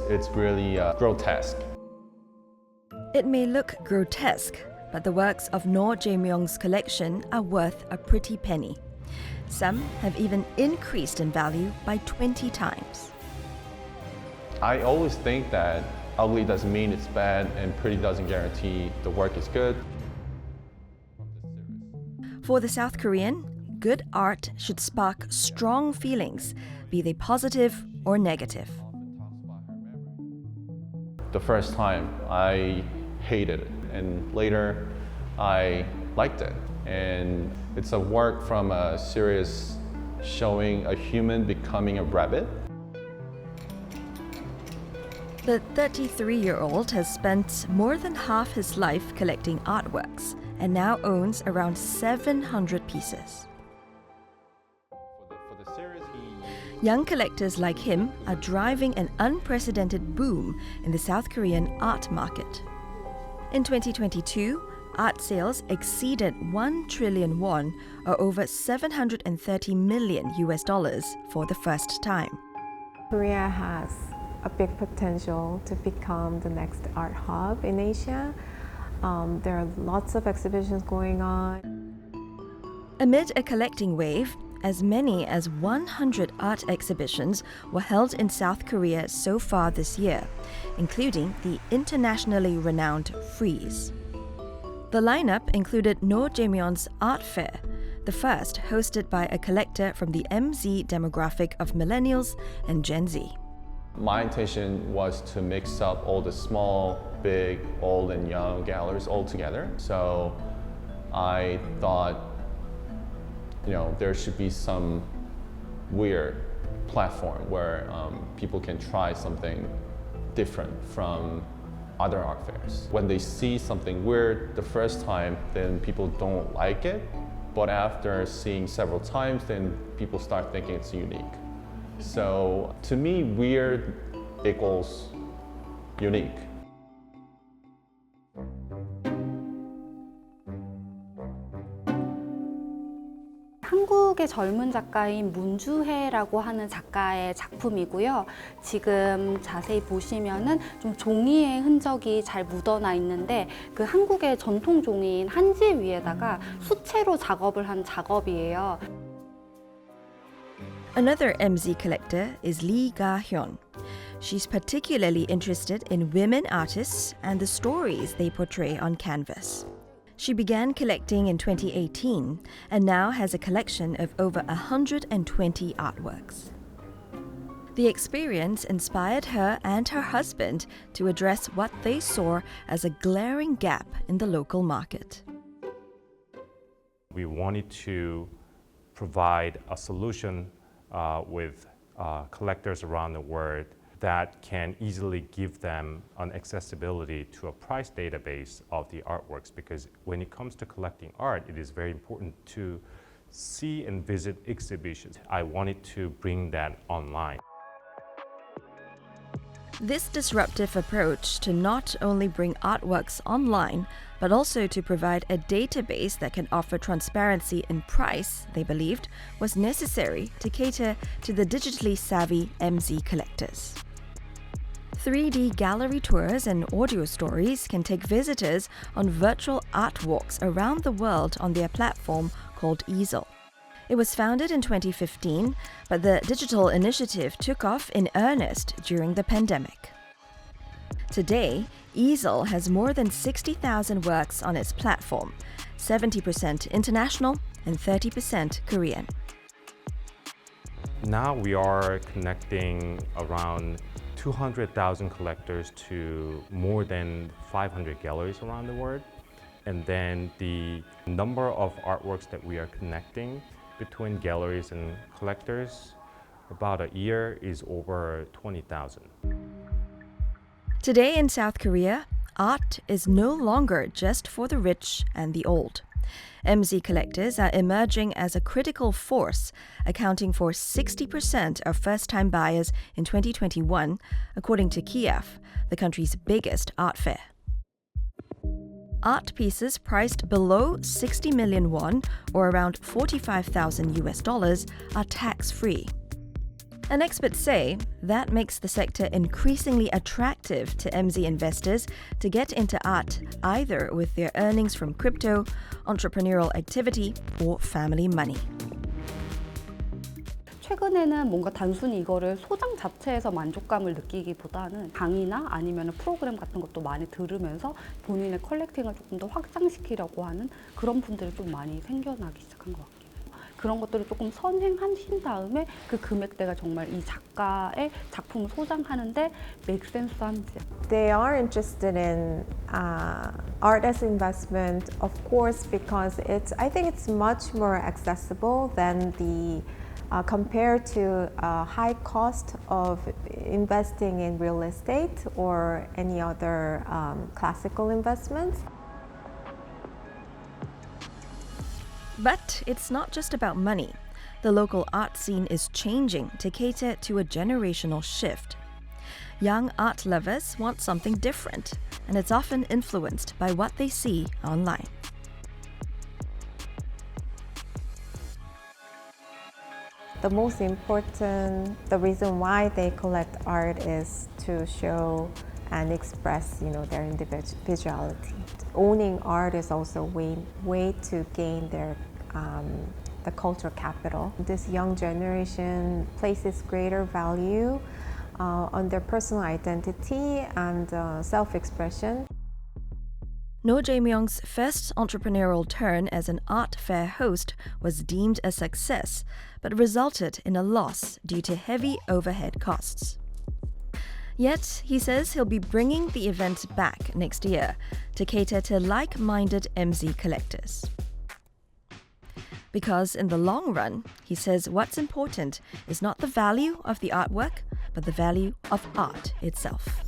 it's really grotesque. It may look grotesque, but the works of Noh Jae-myung's collection are worth a pretty penny. Some have even increased in value by 20 times. I always think that ugly doesn't mean it's bad and pretty doesn't guarantee the work is good. For the South Korean, good art should spark strong feelings, be they positive or negative. The first time I hated it, and later I liked it. And it's a work from a series showing a human becoming a rabbit. The 33-year-old has spent more than half his life collecting artworks and now owns around 700 pieces. For the series, Young collectors like him are driving an unprecedented boom in the South Korean art market. In 2022, art sales exceeded 1 trillion won, or over $730 million for the first time. Korea has a big potential to become the next art hub in Asia. There are lots of exhibitions going on. Amid a collecting wave, as many as 100 art exhibitions were held in South Korea so far this year, including the internationally renowned Frieze. The lineup included Noh Jae-myung's Art Fair, the first hosted by a collector from the MZ demographic of Millennials and Gen Z. my intention was to mix up all the small, big, old, and young galleries all together. So I thought, there should be some weird platform where people can try something different from other art fairs. When they see something weird the first time, then people don't like it. But after seeing several times, then people start thinking it's unique. So to me, weird equals unique. 한국의 젊은 작가인 문주혜라고 하는 작가의 작품이고요. 지금 자세히 보시면은 좀 종이의 흔적이 잘 묻어나 있는데 그 한국의 전통 종이인 한지 위에다가 수채로 작업을 한 작업이에요. Another MZ collector is Lee Ga-hyun. She's particularly interested in women artists and the stories they portray on canvas. She began collecting in 2018 and now has a collection of over 120 artworks. The experience inspired her and her husband to address what they saw as a glaring gap in the local market. We wanted to provide a solution with collectors around the world that can easily give them an accessibility to a price database of the artworks, because when it comes to collecting art, it is very important to see and visit exhibitions. I wanted to bring that online. This disruptive approach to not only bring artworks online, but also to provide a database that can offer transparency in price, they believed, was necessary to cater to the digitally savvy MZ collectors. 3D gallery tours and audio stories can take visitors on virtual art walks around the world on their platform called Easel. It was founded in 2015, but the digital initiative took off in earnest during the pandemic. Today, Easel has more than 60,000 works on its platform, 70% international and 30% Korean. Now we are connecting around 200,000 collectors to more than 500 galleries around the world. And then the number of artworks that we are connecting between galleries and collectors about a year is over 20,000. Today in South Korea, art is no longer just for the rich and the old. MZ collectors are emerging as a critical force, accounting for 60% of first-time buyers in 2021, according to Kiev, the country's biggest art fair. Art pieces priced below 60 million won, or around $45,000 are tax-free. And experts say that makes the sector increasingly attractive to MZ investors to get into art, either with their earnings from crypto, entrepreneurial activity, or family money. 최근에는 뭔가 단순히 이거를 소장 자체에서 만족감을 느끼기보다는 강의나 아니면 프로그램 같은 것도 많이 들으면서 본인의 컬렉팅을 조금 더 확장시키려고 하는 그런 분들이 좀 많이 생겨나기 시작한 것 같아요. 그런 것들을 조금 선행하신 다음에 그 금액대가 정말 이 작가의 작품을 소장하는데 make sense 한지. They are interested in art as investment, of course, because I think it's much more accessible than compared to high cost of investing in real estate or any other classical investments. But it's not just about money. The local art scene is changing to cater to a generational shift. Young art lovers want something different, and it's often influenced by what they see online. The most important, the reason why they collect art is to show and express, their individuality. Owning art is also a way to gain the cultural capital. This young generation places greater value on their personal identity and self-expression. No Jae-myung's first entrepreneurial turn as an art fair host was deemed a success, but resulted in a loss due to heavy overhead costs. Yet, he says he'll be bringing the event back next year to cater to like-minded MZ collectors. Because in the long run, he says what's important is not the value of the artwork, but the value of art itself.